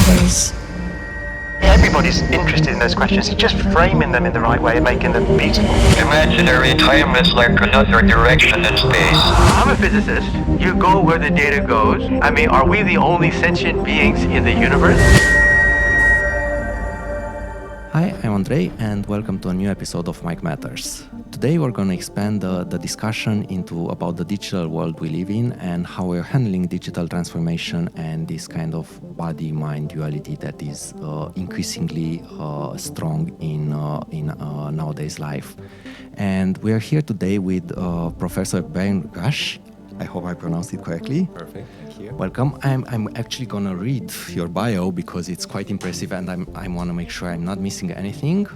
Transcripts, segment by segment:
Matters. Everybody's interested in those questions. It's just framing them in the right way and making them beautiful. Imaginary time is like another direction in space. I'm a physicist. You go where the data goes. I mean, are we the only sentient beings in the universe? Hi, I'm Andrei, and welcome to a new episode of Mike Matters. Today we're going to expand the discussion into about the digital world we live in and how we're handling digital transformation and this kind of body-mind duality that is increasingly strong in nowadays life. And we are here today with Professor Bernd Resch. I hope I pronounced it correctly. Perfect, thank you. Welcome. I'm actually gonna read your bio because it's quite impressive, and I want to make sure I'm not missing anything.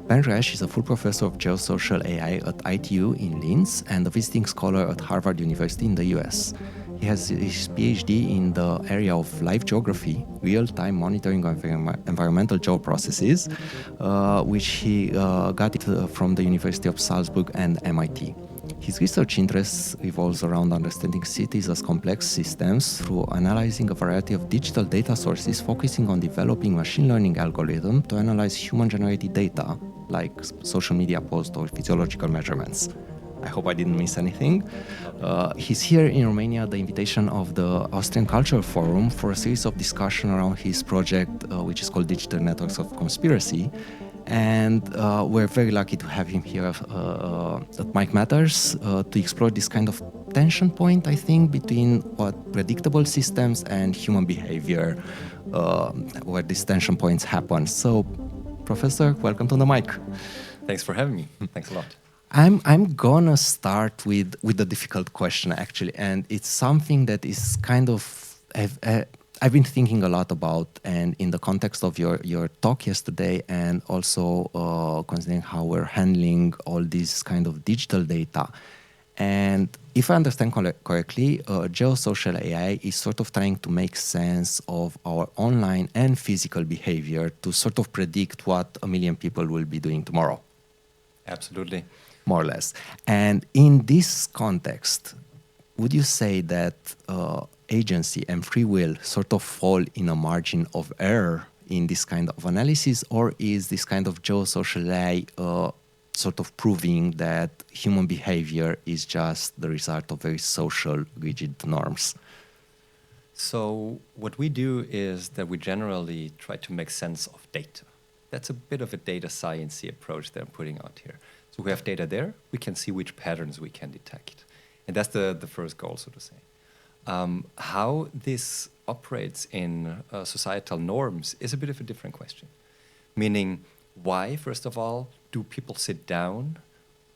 Bernd Resch is a full professor of Geo-social AI at ITU in Linz and a visiting scholar at Harvard University in the US. He has his PhD in the area of life geography, real-time monitoring of environmental geoprocesses, which he got it from the University of Salzburg and MIT. His research interests revolves around understanding cities as complex systems through analyzing a variety of digital data sources, focusing on developing machine learning algorithms to analyze human-generated data, like social media posts or physiological measurements. I hope I didn't miss anything. He's here in Romania at the invitation of the Austrian Cultural Forum for a series of discussion around his project, which is called Digital Networks of Conspiracy. And we're very lucky to have him here at Mike Matters to explore this kind of tension point, I think, between what predictable systems and human behavior, where these tension points happen. So, Professor, welcome to the mic. Thanks for having me. Thanks a lot. I'm gonna start with the difficult question, actually, and it's something that is kind of I've been thinking a lot about, and in the context of your talk yesterday, and also considering how we're handling all this kind of digital data. And if I understand correctly, Geo-social AI is sort of trying to make sense of our online and physical behavior to sort of predict what a million people will be doing tomorrow. Absolutely. More or less. And in this context, would you say that agency and free will sort of fall in a margin of error in this kind of analysis, or is this kind of Geo-social AI sort of proving that human behavior is just the result of very social, rigid norms? So what we do is that we generally try to make sense of data. That's a bit of a data sciencey approach that I'm putting out here. So we have data there, we can see which patterns we can detect. And that's the first goal, so to say. How this operates in societal norms is a bit of a different question. Meaning, why, first of all, do people sit down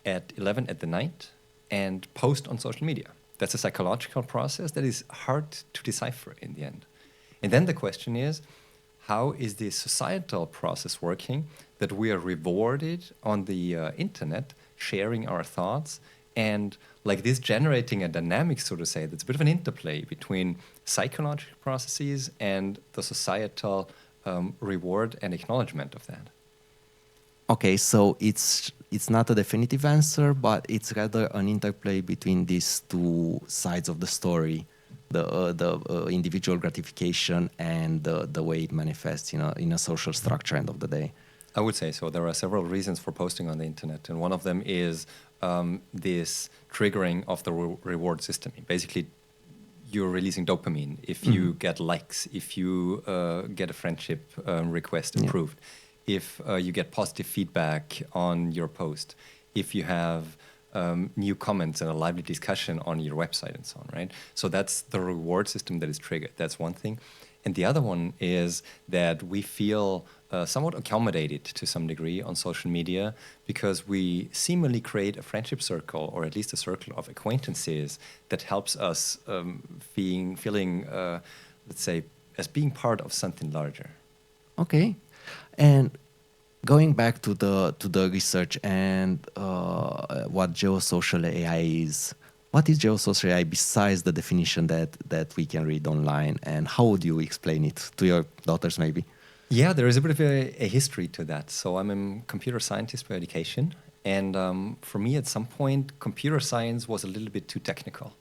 at 11 at the night and post on social media? That's a psychological process that is hard to decipher in the end. And then the question is, how is this societal process working that we are rewarded on the internet, sharing our thoughts, and like this generating a dynamic, so to say, that's a bit of an interplay between psychological processes and the societal reward and acknowledgement of that. Okay, so it's not a definitive answer, but it's rather an interplay between these two sides of the story, the individual gratification and the way it manifests in a social structure end of the day. I would say so. There are several reasons for posting on the internet, and one of them is this triggering of the reward system. Basically, you're releasing dopamine if you get likes, if you get a friendship request approved, if you get positive feedback on your post, if you have new comments and a lively discussion on your website and so on, right? So that's the reward system that is triggered. That's one thing. And the other one is that we feel somewhat accommodated to some degree on social media because we seemingly create a friendship circle, or at least a circle of acquaintances that helps us feeling, let's say, as being part of something larger. Okay. And going back to the research and what Geo-social AI is, what is Geo-social AI besides the definition that we can read online, and how would you explain it to your daughters maybe? Yeah, there is a bit of a history to that. So I'm a computer scientist by education, and for me at some point, computer science was a little bit too technical.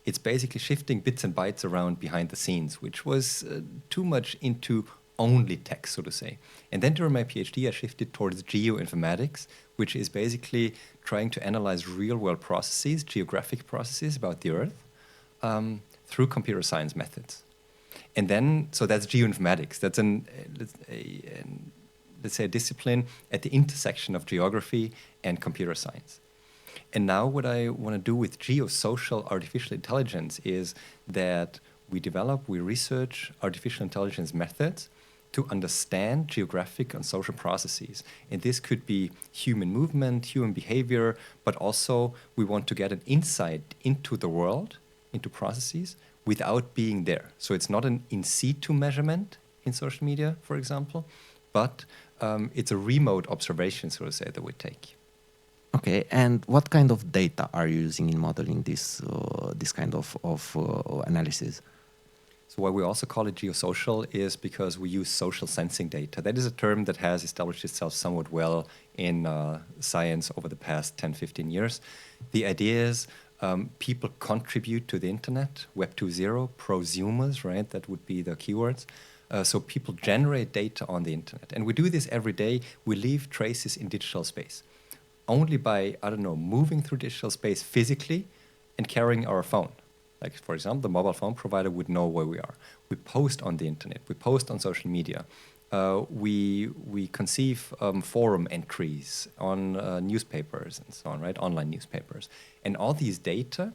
It's basically shifting bits and bytes around behind the scenes, which was too much into only text, so to say. And then during my PhD, I shifted towards geoinformatics, which is basically trying to analyze real-world processes, geographic processes about the Earth, through computer science methods. And then, so that's geoinformatics. That's let's say a discipline at the intersection of geography and computer science. And now what I want to do with geosocial artificial intelligence is that we research artificial intelligence methods to understand geographic and social processes. And this could be human movement, human behavior, but also we want to get an insight into the world, into processes, without being there. So it's not an in situ measurement in social media, for example, but it's a remote observation, so to say, that we take. Okay, and what kind of data are you using in modeling this kind of analysis? So why we also call it geosocial is because we use social sensing data. That is a term that has established itself somewhat well in science over the past 10, 15 years. The idea is people contribute to the internet, Web 2.0, prosumers, right? That would be the keywords. So people generate data on the internet. And we do this every day. We leave traces in digital space. Only by, moving through digital space physically and carrying our phone. Like, for example, the mobile phone provider would know where we are. We post on the internet. We post on social media. We conceive forum entries on newspapers and so on, right? Online newspapers. And all these data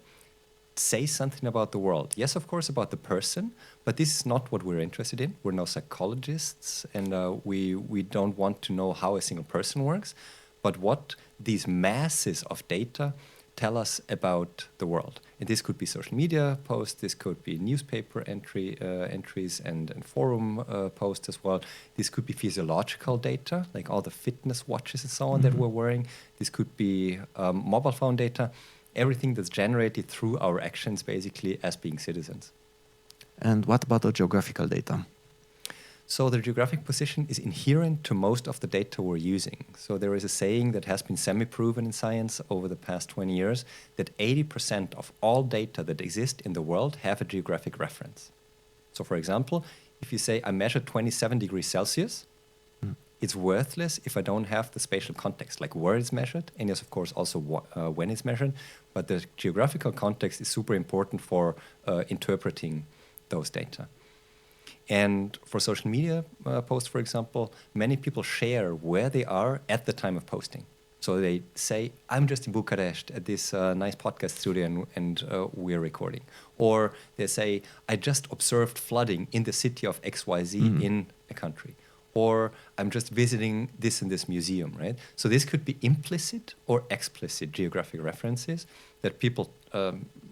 say something about the world. Yes, of course, about the person, but this is not what we're interested in. We're no psychologists, and we don't want to know how a single person works, but what these masses of data tell us about the world. And this could be social media posts, this could be newspaper entries and forum posts as well. This could be physiological data, like all the fitness watches and so on that we're wearing. This could be mobile phone data, everything that's generated through our actions basically as being citizens. And what about the geographical data? So the geographic position is inherent to most of the data we're using. So there is a saying that has been semi-proven in science over the past 20 years that 80% of all data that exist in the world have a geographic reference. So for example, if you say I measured 27 degrees Celsius, it's worthless if I don't have the spatial context, like where it's measured, and yes, of course, also when it's measured. But the geographical context is super important for interpreting those data. And for social media posts, for example, many people share where they are at the time of posting. So they say, I'm just in Bucharest at this nice podcast studio and we're recording. Or they say, I just observed flooding in the city of XYZ in a country. Or I'm just visiting this and this museum, right? So this could be implicit or explicit geographic references that people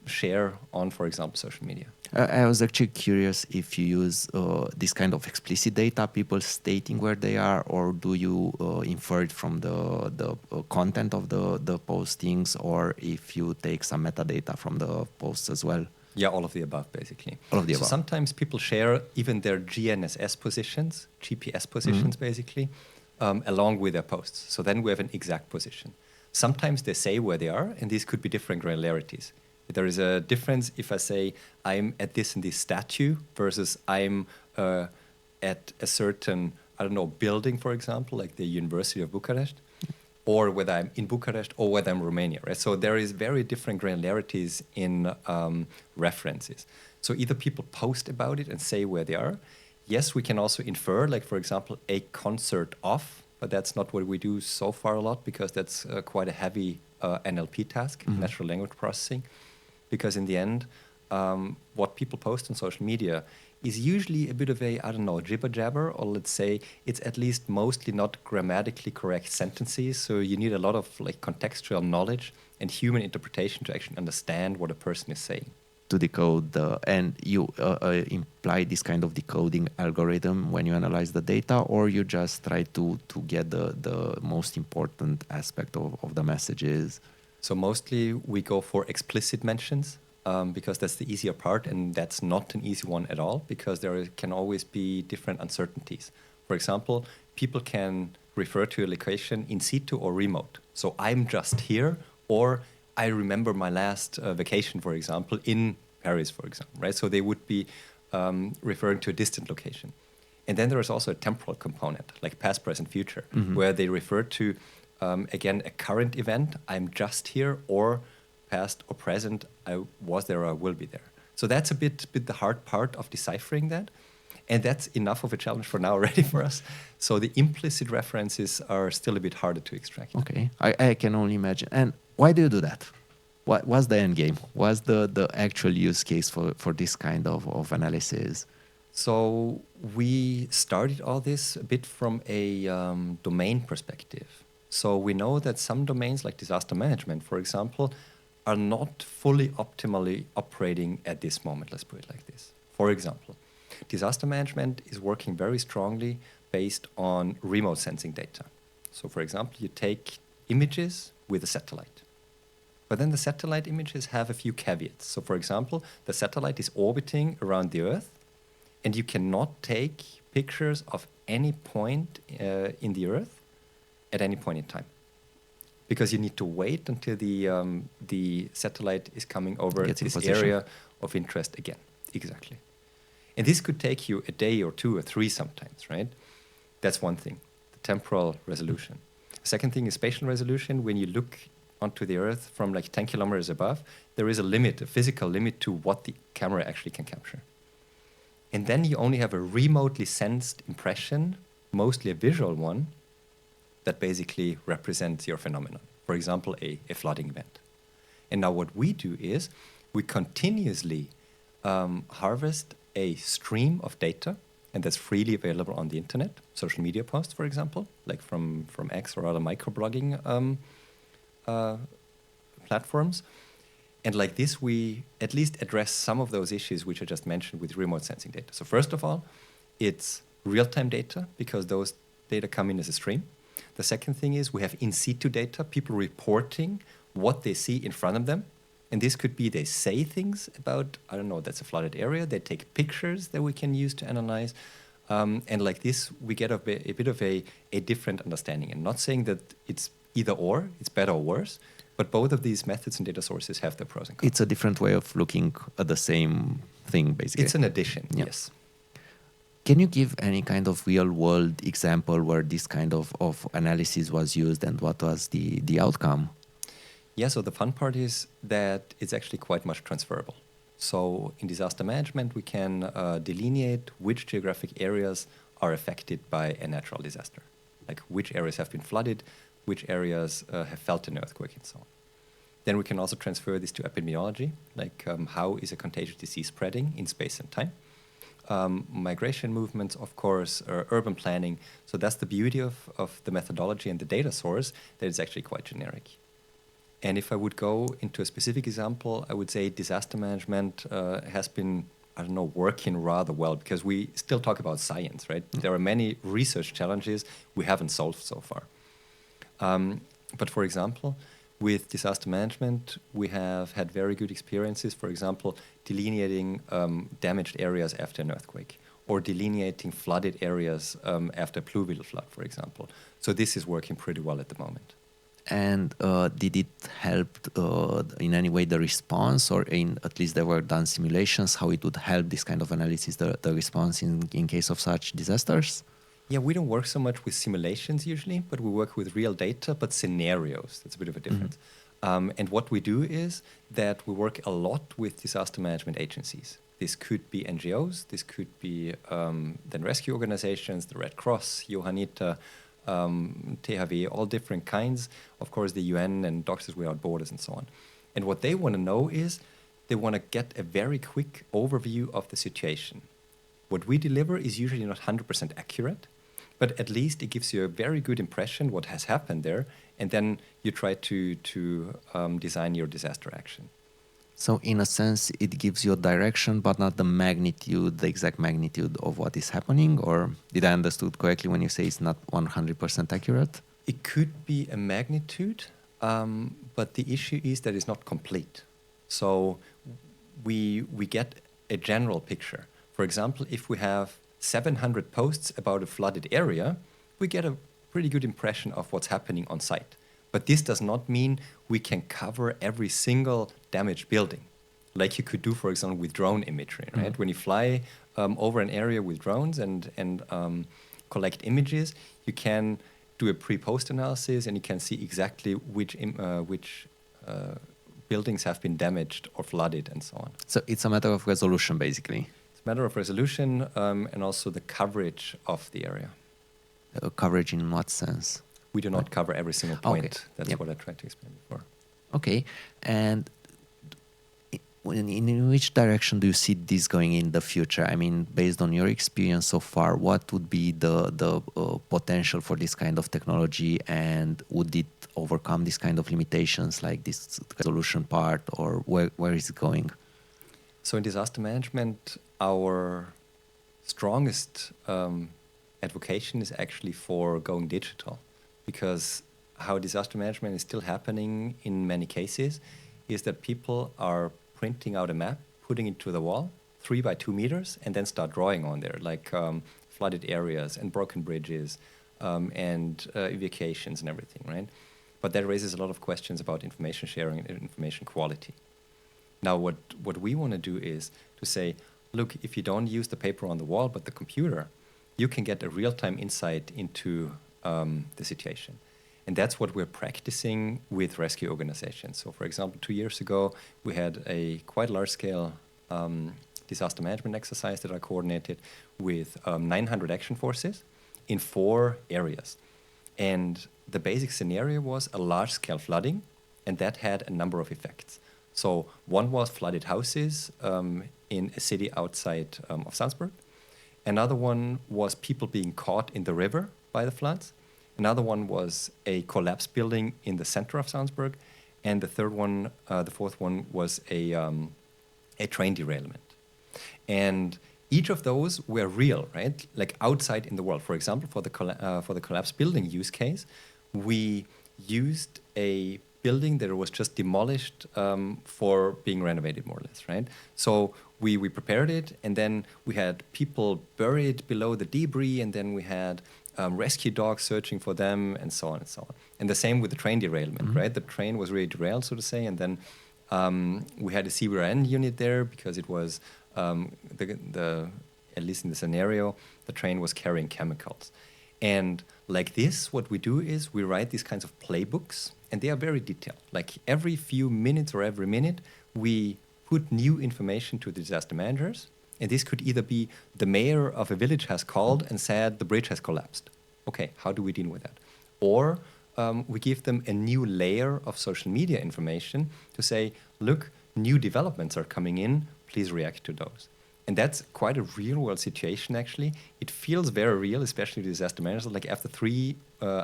share on, for example, social media. I was actually curious if you use this kind of explicit data, people stating where they are, or do you infer it from the content of the postings, or if you take some metadata from the posts as well? Yeah, all of the above, basically. All of the above. Sometimes people share even their GNSS positions, GPS positions, basically, along with their posts. So then we have an exact position. Sometimes they say where they are, and these could be different granularities. There is a difference if I say I'm at this and this statue versus I'm at a certain, building, for example, like the University of Bucharest, or whether I'm in Bucharest or whether I'm Romania, right? So there is very different granularities in references. So either people post about it and say where they are. Yes, we can also infer, like, for example, a concert of, but that's not what we do so far a lot because that's quite a heavy NLP task, natural language processing. Because in the end, what people post on social media is usually a bit of a, jibber-jabber, or let's say it's at least mostly not grammatically correct sentences. So you need a lot of contextual knowledge and human interpretation to actually understand what a person is saying. To decode, and you imply this kind of decoding algorithm when you analyze the data, or you just try to get the most important aspect of the messages? So mostly we go for explicit mentions because that's the easier part, and that's not an easy one at all because there can always be different uncertainties. For example, people can refer to a location in situ or remote. So I'm just here, or I remember my last vacation, for example, in Paris, for example, right? So they would be referring to a distant location. And then there is also a temporal component, like past, present, future, where they refer to, again, a current event, I'm just here, or past or present, I was there or I will be there. So that's a bit the hard part of deciphering that. And that's enough of a challenge for now already for us. So the implicit references are still a bit harder to extract. Okay, I can only imagine. And why do you do that? What was the end game? What's the actual use case for this kind of analysis? So we started all this a bit from a domain perspective. So we know that some domains like disaster management, for example, are not fully optimally operating at this moment, let's put it like this. For example, disaster management is working very strongly based on remote sensing data. So for example, you take images with a satellite. But then the satellite images have a few caveats. So for example, the satellite is orbiting around the Earth, and you cannot take pictures of any point in the Earth at any point in time, because you need to wait until the satellite is coming over this area of interest again. Exactly. And this could take you a day or two or three sometimes, right? That's one thing, the temporal resolution. The second thing is spatial resolution. When you look onto the Earth from like 10 kilometers above, there is a limit, a physical limit to what the camera actually can capture. And then you only have a remotely sensed impression, mostly a visual one, that basically represents your phenomenon. For example, a flooding event. And now what we do is we continuously harvest a stream of data, and that's freely available on the internet, social media posts, for example, like from X or other microblogging platforms. And like this, we at least address some of those issues which I just mentioned with remote sensing data. So first of all, it's real-time data, because those data come in as a stream. The second thing is we have in situ data, people reporting what they see in front of them. And this could be they say things about, I don't know, that's a flooded area. They take pictures that we can use to analyze. And like this, we get a bit of a different understanding. And not saying that it's either or, it's better or worse, but both of these methods and data sources have their pros and cons. It's a different way of looking at the same thing, basically. It's an addition, yes. Can you give any kind of real-world example where this kind of analysis was used and what was the outcome? Yeah, so the fun part is that it's actually quite much transferable. So in disaster management, we can delineate which geographic areas are affected by a natural disaster, like which areas have been flooded, which areas have felt an earthquake, and so on. Then we can also transfer this to epidemiology, like how is a contagious disease spreading in space and time. Migration movements, of course, urban planning. So that's the beauty of the methodology and the data source, that it's actually quite generic. And if I would go into a specific example, I would say disaster management has been, working rather well, because we still talk about science, right? There are many research challenges we haven't solved so far. But for example, with disaster management, we have had very good experiences, for example, delineating damaged areas after an earthquake, or delineating flooded areas after a pluvial flood, for example. So this is working pretty well at the moment. And did it help in any way the response, or at least there were done simulations how it would help this kind of analysis, the response in case of such disasters? Yeah, we don't work so much with simulations usually, but we work with real data, but scenarios. That's a bit of a difference. And what we do is that we work a lot with disaster management agencies. This could be NGOs, this could be then rescue organizations, the Red Cross, Johanniter, THW, all different kinds. Of course, the UN and Doctors Without Borders and so on. And what they want to know is they want to get a very quick overview of the situation. What we deliver is usually not 100% accurate, but at least it gives you a very good impression what has happened there, and then you try to design your disaster action. So in a sense, it gives you a direction, but not the magnitude, the exact magnitude of what is happening? Or did I understood correctly when you say it's not 100% accurate? It could be a magnitude, but the issue is that it's not complete. So we get a general picture. For example, if we have 700 posts about a flooded area, we get a pretty good impression of what's happening on site. But this does not mean we can cover every single damaged building. like you could do, for example, with drone imagery, right? When you fly over an area with drones and collect images, you can do a pre-post analysis, and you can see exactly which buildings have been damaged or flooded and so on. So it's a matter of resolution, basically. It's a matter of resolution and also the coverage of the area. Coverage in what sense? We do not cover every single point. Okay. That's Yep. what I tried to explain before. Okay, and in which direction do you see this going in the future? I mean, based on your experience so far, what would be the potential for this kind of technology, and would it overcome this kind of limitations, like this resolution part, or where is it going? So in disaster management, our strongest advocation is actually for going digital, because how disaster management is still happening in many cases is that people are printing out a map, putting it to the wall, 3 by 2 meters, and then start drawing on there, like flooded areas and broken bridges and evacuations and everything, right? But that raises a lot of questions about information sharing and information quality. Now, what we want to do is to say, look, if you don't use the paper on the wall, but the computer, you can get a real-time insight into the situation. And that's what we're practicing with rescue organizations. So, for example, 2 years ago, we had a quite large-scale disaster management exercise that I coordinated with 900 action forces in 4 areas. And the basic scenario was a large-scale flooding, and that had a number of effects. So one was flooded houses in a city outside of Salzburg. Another one was people being caught in the river by the floods. Another one was a collapsed building in the center of Salzburg. And the fourth one was a train derailment. And each of those were real, right? Like outside in the world. For example, for the collapsed building use case, we used a building that was just demolished for being renovated, more or less, right? So we prepared it, and then we had people buried below the debris, and then we had rescue dogs searching for them, and so on and so on. And the same with the train derailment, right? The train was really derailed, so to say, and then we had a CBRN unit there because it was at least in the scenario, the train was carrying chemicals. And like this, what we do is we write these kinds of playbooks, and they are very detailed. Like every few minutes or every minute, we put new information to the disaster managers. And this could either be the mayor of a village has called and said the bridge has collapsed. Okay, how do we deal with that? Or we give them a new layer of social media information to say, look, new developments are coming in, please react to those. And that's quite a real-world situation, actually. It feels very real, especially the disaster managers. Like after 3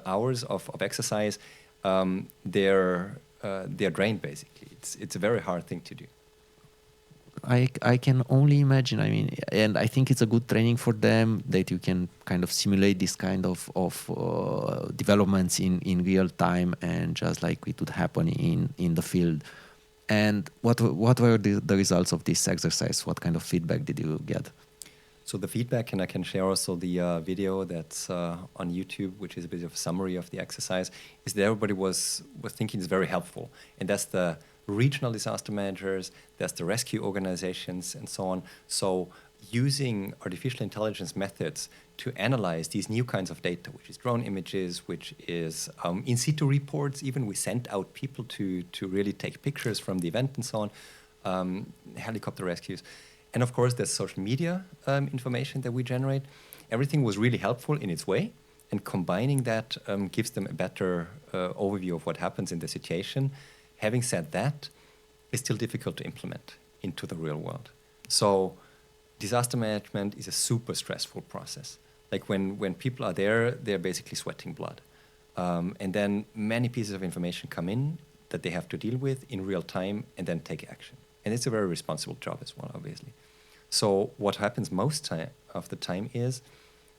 hours of exercise, they're drained, basically. It's a very hard thing to do. I can only imagine. I mean, and I think it's a good training for them that you can kind of simulate this kind of developments in real time, and just like it would happen in the field. And what were the results of this exercise? What kind of feedback did you get? So the feedback, and I can share also the video that's on YouTube, which is a bit of a summary of the exercise, is that everybody was thinking it's very helpful. And that's the regional disaster managers, that's the rescue organizations, and so on. So using artificial intelligence methods to analyze these new kinds of data, which is drone images, which is in situ reports. Even we sent out people to really take pictures from the event and so on, helicopter rescues. And of course, there's social media information that we generate. Everything was really helpful in its way, and combining that gives them a better overview of what happens in the situation. Having said that, it's still difficult to implement into the real world. So disaster management is a super stressful process. Like when people are there, they're basically sweating blood. And then many pieces of information come in that they have to deal with in real time and then take action. And it's a very responsible job as well, obviously. So what happens most of the time is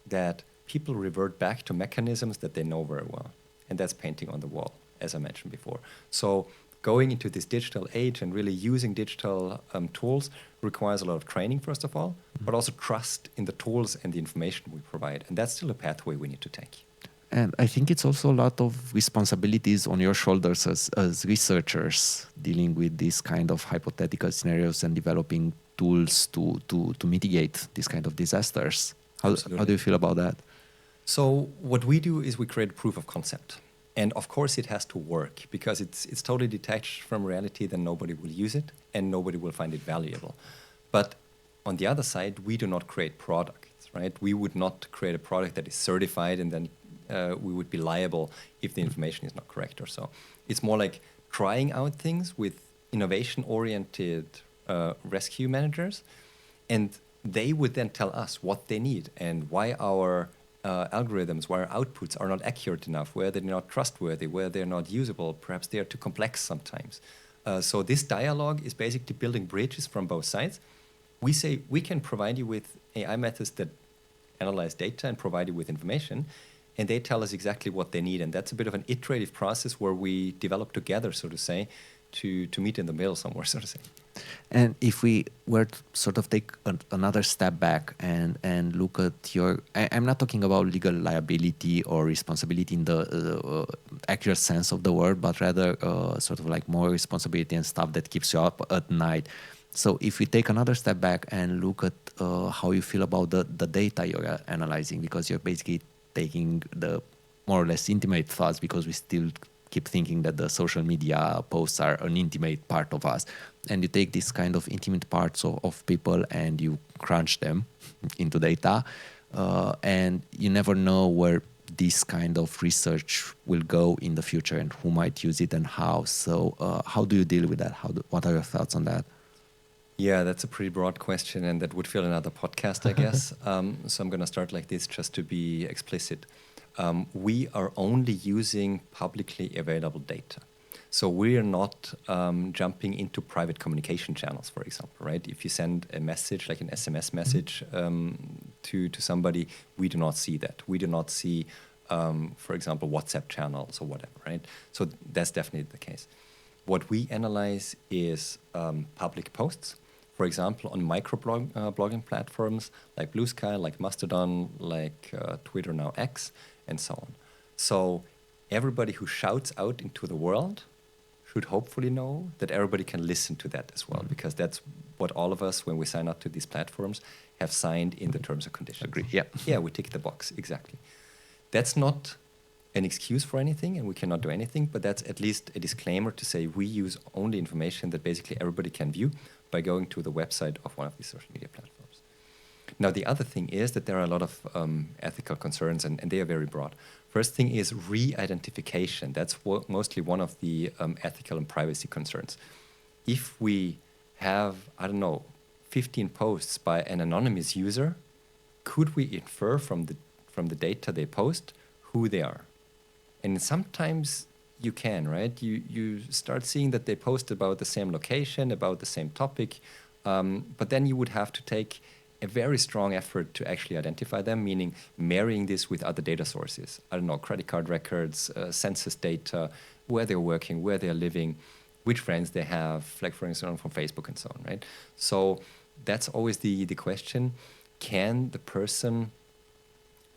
that people revert back to mechanisms that they know very well. And that's painting on the wall, as I mentioned before. So going into this digital age and really using digital tools requires a lot of training, first of all, but also trust in the tools and the information we provide. And that's still a pathway we need to take. And I think it's also a lot of responsibilities on your shoulders as researchers dealing with these kind of hypothetical scenarios and developing tools to mitigate these kind of disasters. How do you feel about that? So what we do is we create a proof of concept. And of course it has to work because it's totally detached from reality, then nobody will use it and nobody will find it valuable. But on the other side, we do not create products, right? We would not create a product that is certified and then we would be liable if the information is not correct or so. It's more like trying out things with innovation-oriented rescue managers, and they would then tell us what they need and why our algorithms, why our outputs are not accurate enough, where they're not trustworthy, where they're not usable, perhaps they are too complex sometimes. So this dialogue is basically building bridges from both sides. We say we can provide you with AI methods that analyze data and provide you with information, and they tell us exactly what they need. And that's a bit of an iterative process where we develop together, so to say, to meet in the middle somewhere, so to say. And if we were to sort of take another step back and look at I'm not talking about legal liability or responsibility in the accurate sense of the word, but rather sort of like more responsibility and stuff that keeps you up at night. So if we take another step back and look at how you feel about the data you're analyzing, because you're basically taking the more or less intimate thoughts, because we still keep thinking that the social media posts are an intimate part of us. And you take these kind of intimate parts of people and you crunch them into data. And you never know where this kind of research will go in the future and who might use it and how. So how do you deal with that? What are your thoughts on that? Yeah, that's a pretty broad question, and that would fill another podcast, I guess. So I'm going to start like this just to be explicit. We are only using publicly available data. So we are not jumping into private communication channels, for example, right? If you send a message, like an SMS message to somebody, we do not see that. We do not see, for example, WhatsApp channels or whatever, right? So that's definitely the case. What we analyze is public posts. For example, on microblogging platforms like Blue Sky, like Mastodon, like Twitter, now X, and so on. So everybody who shouts out into the world should hopefully know that everybody can listen to that as well, because that's what all of us, when we sign up to these platforms, have signed in the terms and conditions. Agree. Yeah. Yeah, we tick the box, exactly. That's not an excuse for anything, and we cannot do anything, but that's at least a disclaimer to say we use only information that basically everybody can view by going to the website of one of these social media platforms. Now, the other thing is that there are a lot of ethical concerns, and they are very broad. First thing is re-identification. That's mostly one of the ethical and privacy concerns. If we have, 15 posts by an anonymous user, could we infer from the data they post who they are? And sometimes you can, right? You start seeing that they post about the same location, about the same topic, but then you would have to take a very strong effort to actually identify them, meaning marrying this with other data sources. Credit card records, census data, where they're working, where they're living, which friends they have, like for instance from Facebook and so on, right? So that's always the question. Can the person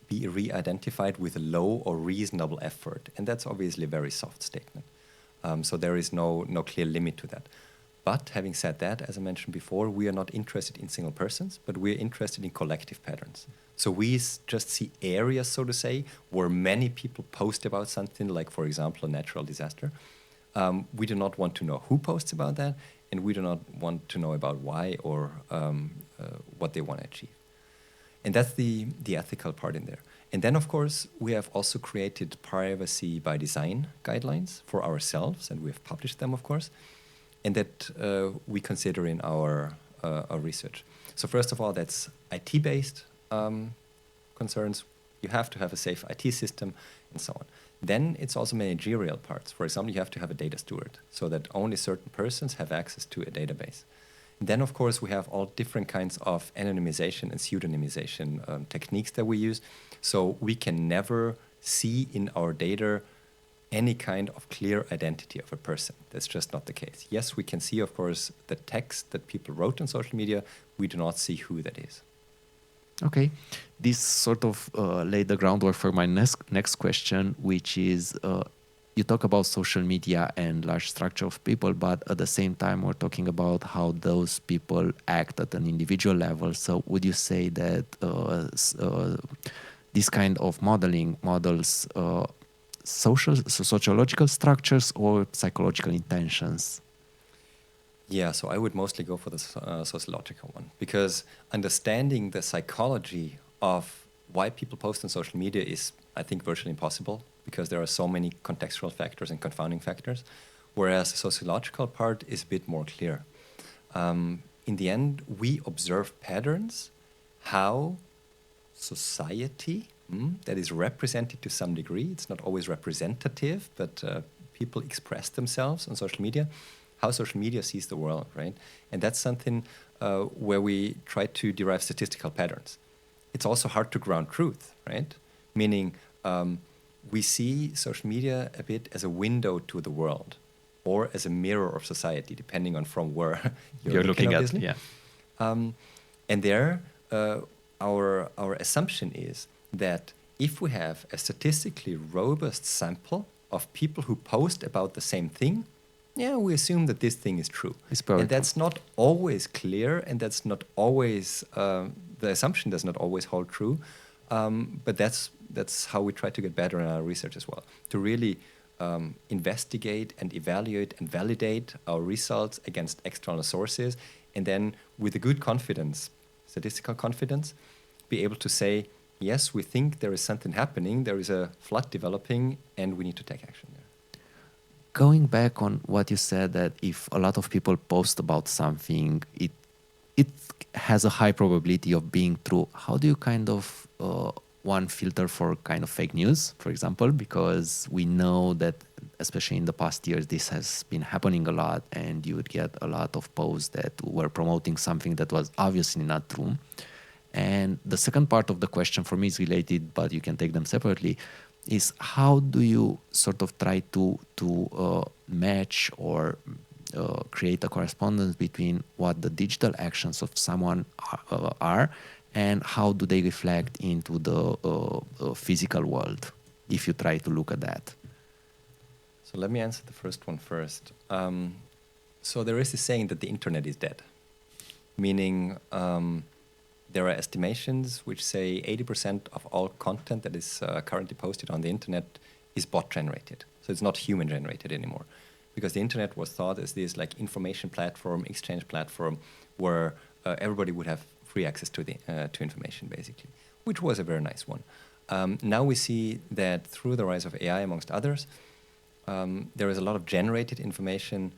be re-identified with a low or reasonable effort? And that's obviously a very soft statement. So there is no clear limit to that. But having said that, as I mentioned before, we are not interested in single persons, but we're interested in collective patterns. So we just see areas, so to say, where many people post about something, like, for example, a natural disaster. We do not want to know who posts about that, and we do not want to know about why or what they want to achieve. And that's the ethical part in there. And then, of course, we have also created privacy by design guidelines for ourselves, and we have published them, of course, and that we consider in our research. So first of all, that's IT-based concerns. You have to have a safe IT system and so on. Then it's also managerial parts. For example, you have to have a data steward so that only certain persons have access to a database. Then, of course, we have all different kinds of anonymization and pseudonymization techniques that we use. So we can never see in our data any kind of clear identity of a person. That's just not the case. Yes, we can see, of course, the text that people wrote on social media. We do not see who that is. Okay. this sort of laid the groundwork for my next question, which is you talk about social media and large structure of people, but at the same time, we're talking about how those people act at an individual level. So would you say that this kind of modeling models sociological structures or psychological intentions? Yeah, so I would mostly go for the sociological one, because understanding the psychology of why people post on social media is, I think, virtually impossible, because there are so many contextual factors and confounding factors, whereas the sociological part is a bit more clear. In the end, we observe patterns, how society that is represented to some degree, it's not always representative, but people express themselves on social media, how social media sees the world, right? And that's something where we try to derive statistical patterns. It's also hard to ground truth, right? Meaning we see social media a bit as a window to the world or as a mirror of society, depending on from where you're looking at. Yeah. And there, our assumption is that if we have a statistically robust sample of people who post about the same thing, yeah, we assume that this thing is true. And that's not always clear, and that's not always, the assumption does not always hold true, but that's how we try to get better in our research as well, to really investigate and evaluate and validate our results against external sources, and then with a good confidence, statistical confidence, be able to say, yes, we think there is something happening, there is a flood developing, and we need to take action there. Going back on what you said, that if a lot of people post about something, it has a high probability of being true. How do you kind of one filter for kind of fake news, for example, because we know that especially in the past years this has been happening a lot, and you would get a lot of posts that were promoting something that was obviously not true. And the second part of the question for me is related, but you can take them separately, is how do you sort of try to match or create a correspondence between what the digital actions of someone are and how do they reflect into the physical world, if you try to look at that? So let me answer the first one first. So there is this saying that the internet is dead, meaning there are estimations which say 80% of all content that is currently posted on the internet is bot generated. So it's not human generated anymore, because the internet was thought as this like information platform, exchange platform, where everybody would have free access to the to information, basically, which was a very nice one. Now we see that through the rise of AI, amongst others, there is a lot of generated information,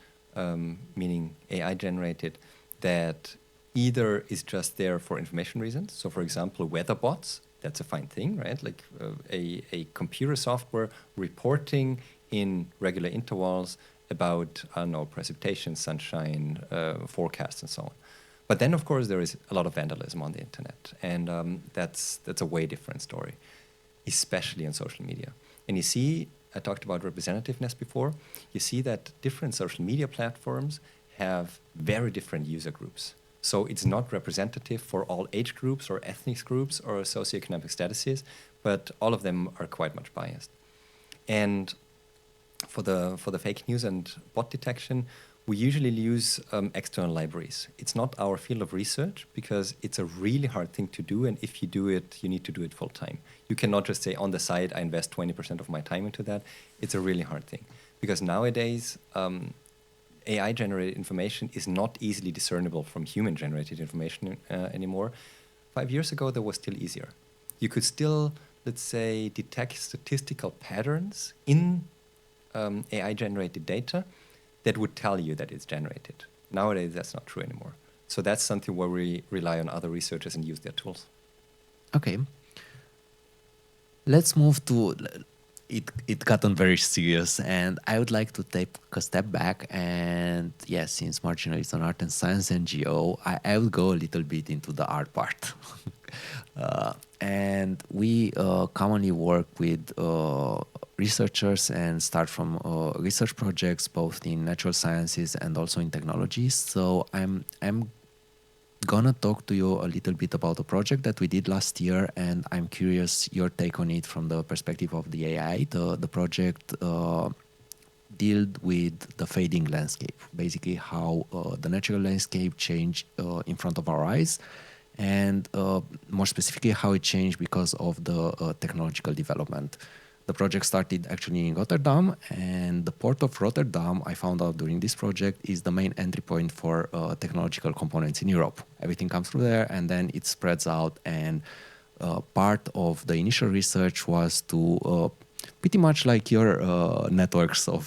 meaning AI generated, that either is just there for information reasons. So, for example, weather bots, that's a fine thing, right? Like a computer software reporting in regular intervals about, I don't know, precipitation, sunshine, forecasts, and so on. But then, of course, there is a lot of vandalism on the internet, and that's a way different story, especially on social media. And you see, I talked about representativeness before. You see that different social media platforms have very different user groups. So it's not representative for all age groups or ethnic groups or socioeconomic statuses, but all of them are quite much biased. And for the fake news and bot detection, we usually use external libraries. It's not our field of research because it's a really hard thing to do, and if you do it, you need to do it full time. You cannot just say on the side, I invest 20% of my time into that. It's a really hard thing because nowadays, AI-generated information is not easily discernible from human-generated information anymore. 5 years ago, that was still easier. You could still, let's say, detect statistical patterns in AI-generated data that would tell you that it's generated. Nowadays, that's not true anymore. So that's something where we rely on other researchers and use their tools. Okay. Let's move to... It gotten very serious, and I would like to take a step back. And yes, since marginal is on art and science and geo, I will go a little bit into the art part. And we commonly work with researchers and start from research projects both in natural sciences and also in technologies. So I'm gonna talk to you a little bit about a project that we did last year, and I'm curious your take on it from the perspective of the AI. The project dealt with the fading landscape, basically how the natural landscape changed in front of our eyes, and more specifically how it changed because of the technological development. The project started actually in Rotterdam, and the port of Rotterdam, I found out during this project, is the main entry point for technological components in Europe. Everything comes through there, and then it spreads out. And part of the initial research was to pretty much like your networks of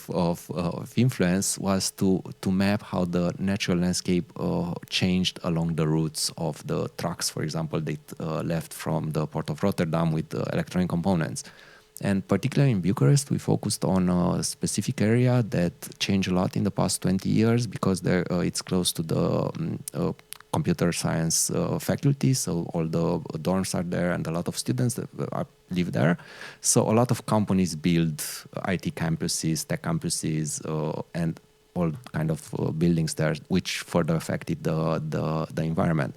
influence, was to map how the natural landscape changed along the routes of the trucks, for example, that left from the port of Rotterdam with electronic components. And particularly in Bucharest, we focused on a specific area that changed a lot in the past 20 years because it's close to the computer science faculty. So all the dorms are there and a lot of students that live there. So a lot of companies build IT campuses, tech campuses, and all kind of buildings there, which further affected the environment.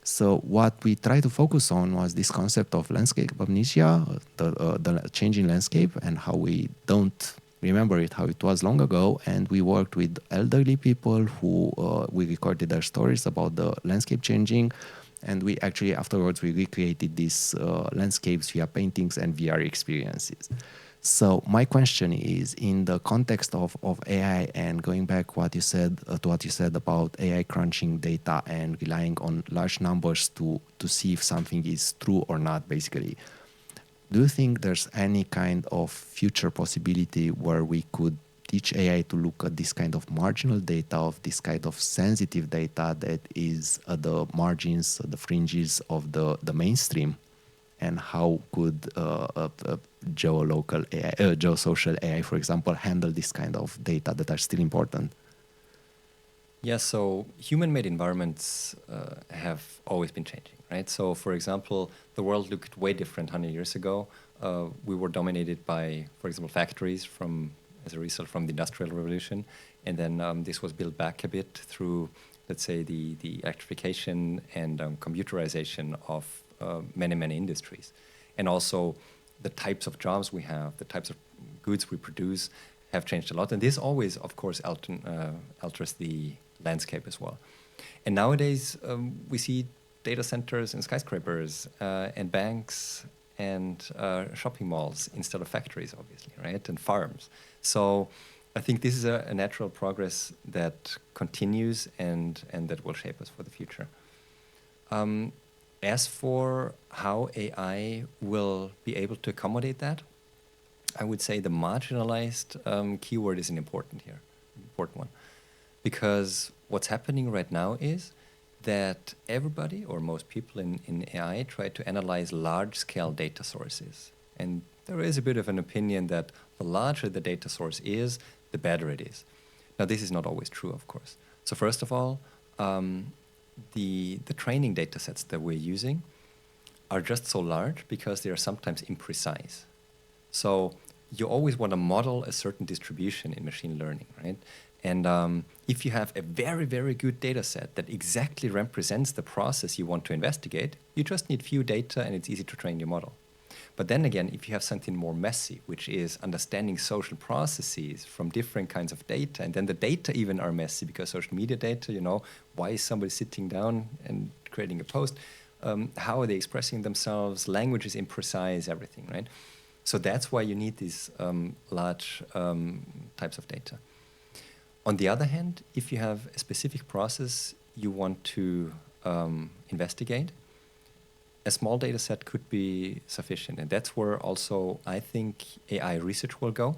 So what we try to focus on was this concept of landscape amnesia, the changing landscape, and how we don't remember it, how it was long ago. And we worked with elderly people who we recorded their stories about the landscape changing. And we actually afterwards we recreated these landscapes via paintings and VR experiences. So my question is, in the context of AI and going back what you said to what you said about AI crunching data and relying on large numbers to see if something is true or not, basically, do you think there's any kind of future possibility where we could teach AI to look at this kind of marginal data, of this kind of sensitive data that is at the margins, the fringes of the mainstream? And how could geo-local AI, geo-social AI, for example, handle this kind of data that are still important? Yeah, so human-made environments have always been changing, right? So, for example, the world looked way different 100 years ago. We were dominated by, for example, factories as a result from the Industrial Revolution. And then this was built back a bit through, let's say, the electrification and computerization of many, many industries. And also the types of jobs we have, the types of goods we produce have changed a lot. And this always, of course, alters the landscape as well. And nowadays, we see data centers and skyscrapers and banks and shopping malls instead of factories, obviously, right? And farms. So I think this is a natural progress that continues and that will shape us for the future. As for how AI will be able to accommodate that, I would say the marginalized keyword is an important one. Because what's happening right now is that everybody, or most people in AI, try to analyze large-scale data sources. And there is a bit of an opinion that the larger the data source is, the better it is. Now, this is not always true, of course. So first of all, the training data sets that we're using are just so large because they are sometimes imprecise. So you always want to model a certain distribution in machine learning, right? And if you have a very, very good data set that exactly represents the process you want to investigate, you just need few data and it's easy to train your model. But then again, if you have something more messy, which is understanding social processes from different kinds of data, and then the data even are messy because social media data, why is somebody sitting down and creating a post? How are they expressing themselves? Language is imprecise, everything, right? So that's why you need these large types of data. On the other hand, if you have a specific process you want to investigate, a small data set could be sufficient. And that's where also I think AI research will go,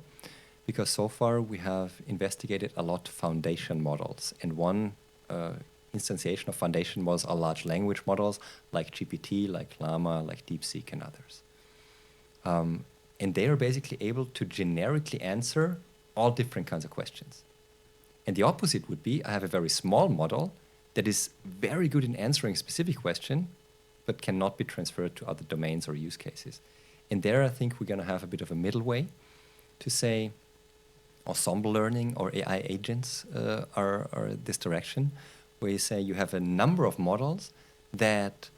because so far we have investigated a lot of foundation models. And one instantiation of foundation models are large language models like GPT, like Llama, like DeepSeek, and others. And they are basically able to generically answer all different kinds of questions. And the opposite would be, I have a very small model that is very good in answering a specific question, but cannot be transferred to other domains or use cases. And there, I think we're going to have a bit of a middle way to say ensemble learning or AI agents are this direction, where you say you have a number of models that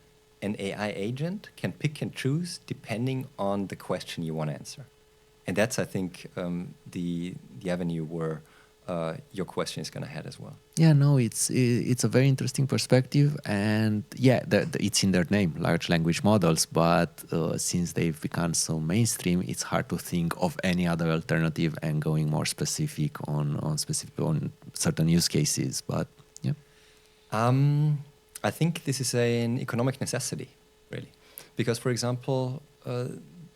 an AI agent can pick and choose depending on the question you want to answer. And that's, I think, the avenue where your question is going to head as well. Yeah, no, it's a very interesting perspective, and yeah, it's in their name, large language models. But since they've become so mainstream, it's hard to think of any other alternative and going more specific on certain use cases. But yeah, I think this is an economic necessity, really, because, for example,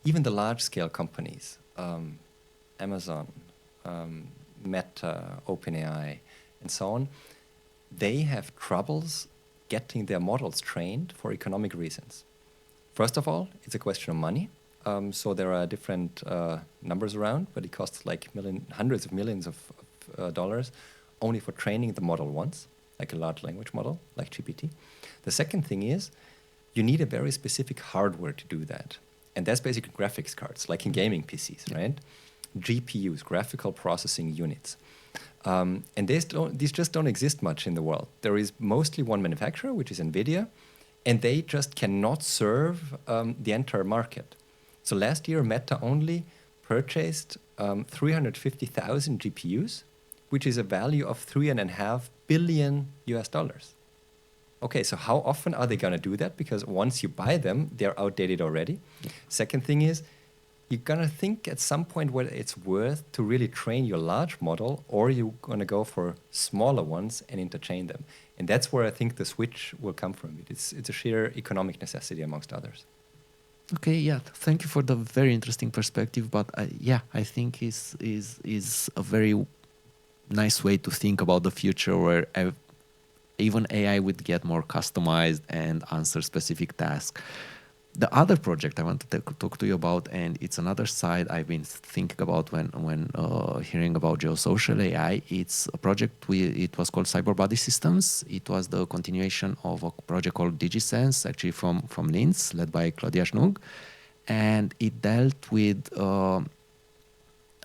even the large-scale companies, Amazon, Meta, OpenAI, and so on, they have troubles getting their models trained for economic reasons. First of all, it's a question of money. So there are different numbers around, but it costs like hundreds of millions of dollars only for training the model once, like a large language model, like GPT. The second thing is you need a very specific hardware to do that. And that's basically graphics cards, like in gaming PCs, right? GPUs, graphical processing units. And these just don't exist much in the world. There is mostly one manufacturer, which is NVIDIA, and they just cannot serve the entire market. So last year, Meta only purchased 350,000 GPUs, which is a value of $3.5 billion US. Okay, so how often are they going to do that? Because once you buy them, they're outdated already. Second thing is, you're going to think at some point whether it's worth to really train your large model, or you're going to go for smaller ones and interchain them. And that's where I think the switch will come from. It's a sheer economic necessity amongst others. okay, yeah. Thank you for the very interesting perspective. But yeah, I think is a very nice way to think about the future, where even AI would get more customized and answer specific tasks. The other project I want to talk to you about, and it's another side I've been thinking about when hearing about Geo-social AI. It's a project it was called Cyber Body Systems. It was the continuation of a project called DigiSense, actually from Linz, led by Claudia Schnug, and it dealt with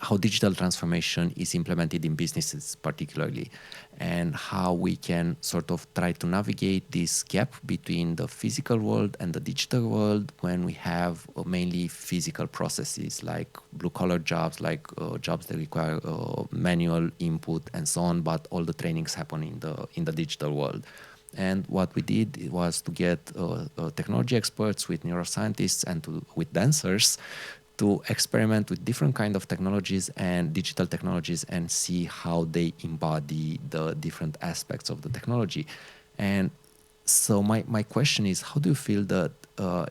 how digital transformation is implemented in businesses particularly, and how we can sort of try to navigate this gap between the physical world and the digital world when we have mainly physical processes like blue-collar jobs, like jobs that require manual input and so on, but all the trainings happen in the digital world. And what we did was to get technology experts with neuroscientists and with dancers to experiment with different kind of technologies and digital technologies and see how they embody the different aspects of the technology. And so my question is, how do you feel that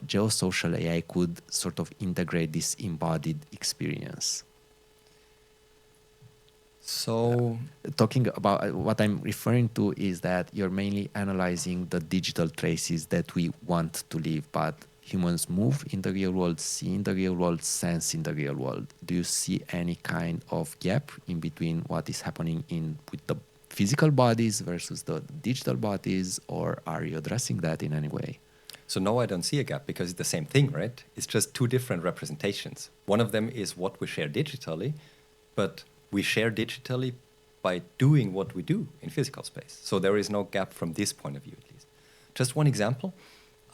Geo-social AI could sort of integrate this embodied experience? So talking about what I'm referring to is that you're mainly analyzing the digital traces that we want to leave, but humans move in the real world, see in the real world, sense in the real world. Do you see any kind of gap in between what is happening with the physical bodies versus the digital bodies, or are you addressing that in any way? So no, I don't see a gap, because it's the same thing, right? It's just two different representations. One of them is what we share digitally, but we share digitally by doing what we do in physical space. So there is no gap from this point of view, at least. Just one example.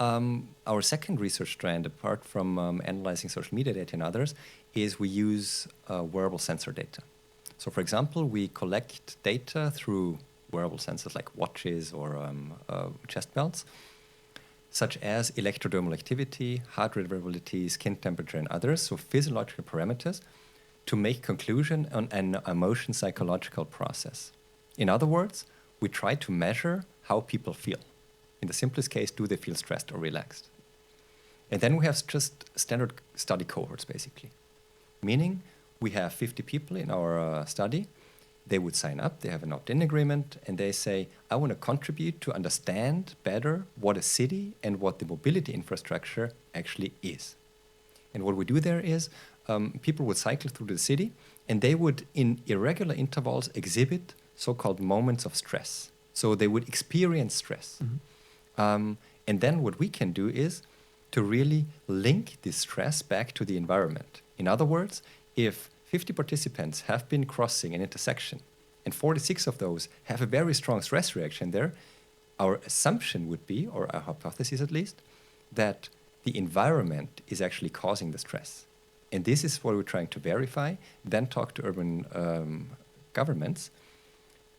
Our second research strand, apart from analyzing social media data and others, is we use wearable sensor data. So, for example, we collect data through wearable sensors like watches or chest belts, such as electrodermal activity, heart rate variability, skin temperature, and others, so physiological parameters, to make conclusion on an emotion psychological process. In other words, we try to measure how people feel. In the simplest case, do they feel stressed or relaxed? And then we have just standard study cohorts, basically. Meaning, we have 50 people in our study. They would sign up, they have an opt-in agreement, and they say, I want to contribute to understand better what a city and what the mobility infrastructure actually is. And what we do there is, people would cycle through the city, and they would, in irregular intervals, exhibit so-called moments of stress. So they would experience stress. Mm-hmm. And then what we can do is to really link this stress back to the environment. In other words, if 50 participants have been crossing an intersection and 46 of those have a very strong stress reaction there, our assumption would be, or our hypothesis at least, that the environment is actually causing the stress. And this is what we're trying to verify, then talk to urban governments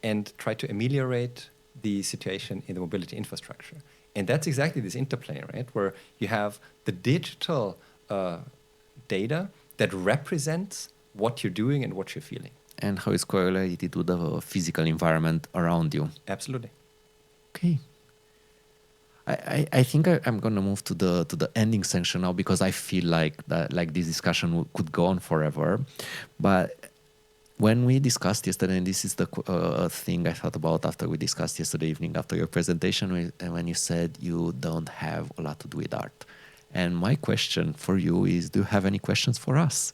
and try to ameliorate the situation in the mobility infrastructure. And that's exactly this interplay, right? Where you have the digital data that represents what you're doing and what you're feeling. And how it's correlated to the physical environment around you. Absolutely. Okay. I think I'm gonna move to the ending section now, because I feel like this discussion could go on forever. But when we discussed yesterday, and this is the thing I thought about after we discussed yesterday evening after your presentation, when you said you don't have a lot to do with art. And my question for you is, do you have any questions for us?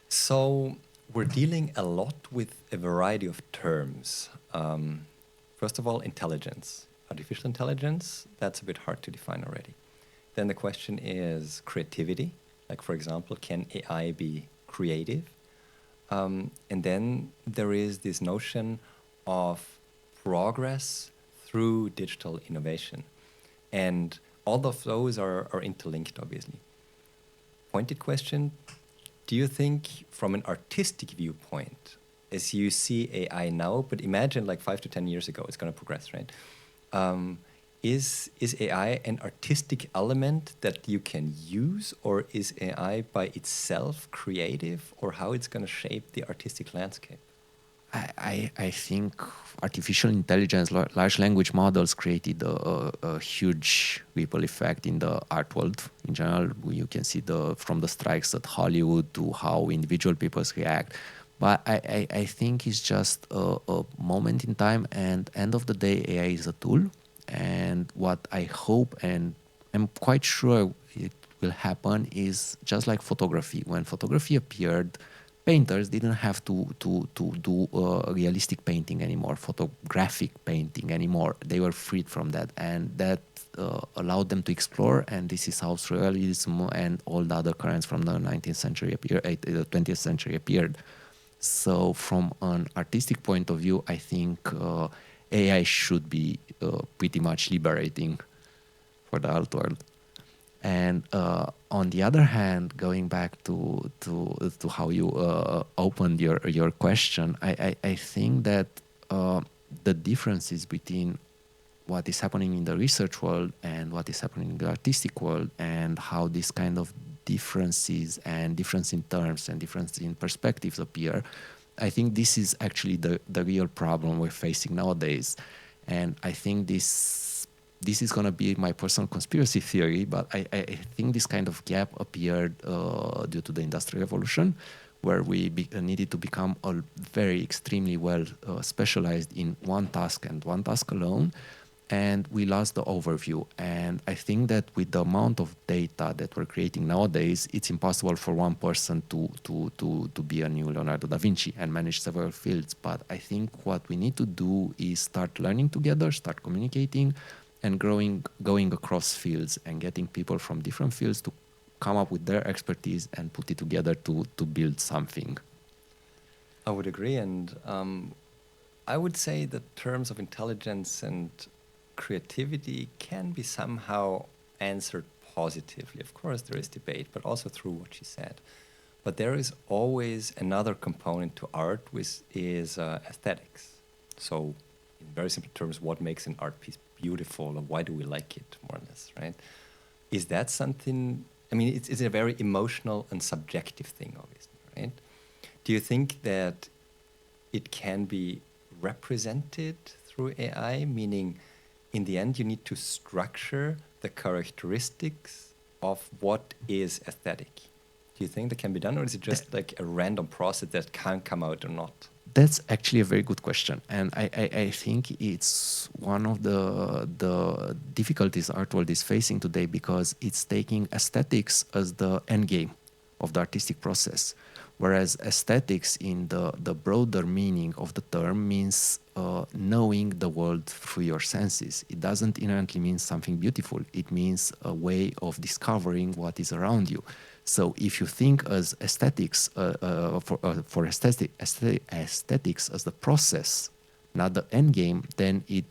So we're dealing a lot with a variety of terms. First of all, intelligence. Artificial intelligence, that's a bit hard to define already. Then the question is creativity. Like, for example, can AI be creative? And then there is this notion of progress through digital innovation. And all of those are interlinked, obviously. Pointed question, do you think from an artistic viewpoint, as you see AI now, but imagine like 5 to 10 years ago, it's going to progress, right? Is AI an artistic element that you can use, or is AI by itself creative, or how it's going to shape the artistic landscape? I think artificial intelligence, large language models created a huge ripple effect in the art world in general. You can see from the strikes at Hollywood to how individual people react. But I think it's just a moment in time, and end of the day, AI is a tool. And what I hope, and I'm quite sure it will happen, is just like photography. When photography appeared, painters didn't have to do realistic painting anymore, photographic painting anymore. They were freed from that, and that allowed them to explore. And this is how surrealism and all the other currents from the 19th century appeared, the 20th century appeared. So from an artistic point of view, I think AI should be pretty much liberating for the art world. And on the other hand, going back to how you opened your question, I think that the differences between what is happening in the research world and what is happening in the artistic world, and how this kind of differences and difference in terms and difference in perspectives appear, I think this is actually the real problem we're facing nowadays. And I think this is going to be my personal conspiracy theory, but I think this kind of gap appeared due to the Industrial Revolution, where we needed to become very extremely well specialized in one task and one task alone, and we lost the overview. And I think that with the amount of data that we're creating nowadays, it's impossible for one person to be a new Leonardo da Vinci and manage several fields. But I think what we need to do is start learning together, start communicating, and going across fields and getting people from different fields to come up with their expertise and put it together to build something. I would agree, and I would say that terms of intelligence and creativity can be somehow answered positively. Of course, there is debate, but also through what she said. But there is always another component to art, which is aesthetics. So, in very simple terms, what makes an art piece beautiful, or why do we like it, more or less, right? Is that something? I mean, it's a very emotional and subjective thing, obviously, right? Do you think that it can be represented through AI, meaning in the end you need to structure the characteristics of what is aesthetic? Do you think that can be done, or is it just like a random process that can come out or not? That's actually a very good question, and I think it's one of the difficulties art world is facing today, because it's taking aesthetics as the end game of the artistic process, whereas aesthetics in the broader meaning of the term means knowing the world through your senses. It doesn't inherently mean something beautiful. It means a way of discovering what is around you. So if you think as aesthetics, for aesthetics as the process not the end game, then it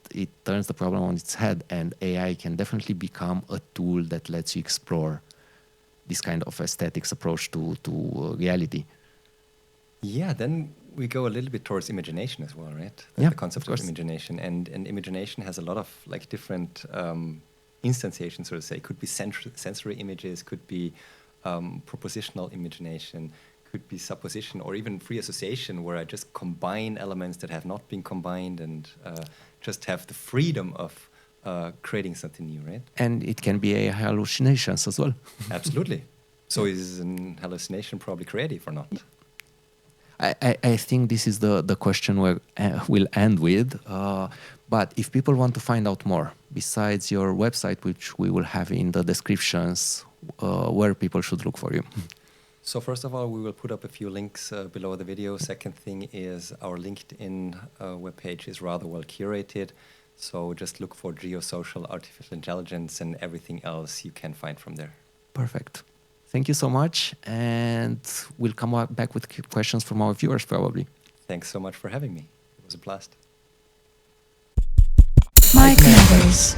turns the problem on its head, and AI can definitely become a tool that lets you explore this kind of aesthetics approach to reality. Yeah, then we go a little bit towards imagination as well, right? Yeah, The concept of course. imagination. And imagination has a lot of like different instantiations, so to say. Could be sensory images, could be propositional imagination, could be supposition, or even free association, where I just combine elements that have not been combined and just have the freedom of creating something new, right? And it can be AI hallucinations as well. Absolutely. So is an hallucination probably creative or not? I think this is the question we'll end with. But if people want to find out more, besides your website, which we will have in the descriptions, where people should look for you. So first of all, we will put up a few links below the video. Second thing is our LinkedIn webpage is rather well curated. So just look for Geo-social artificial intelligence, and everything else you can find from there. Perfect. Thank you so much. And we'll come back with questions from our viewers probably. Thanks so much for having me. It was a blast. Mike Members.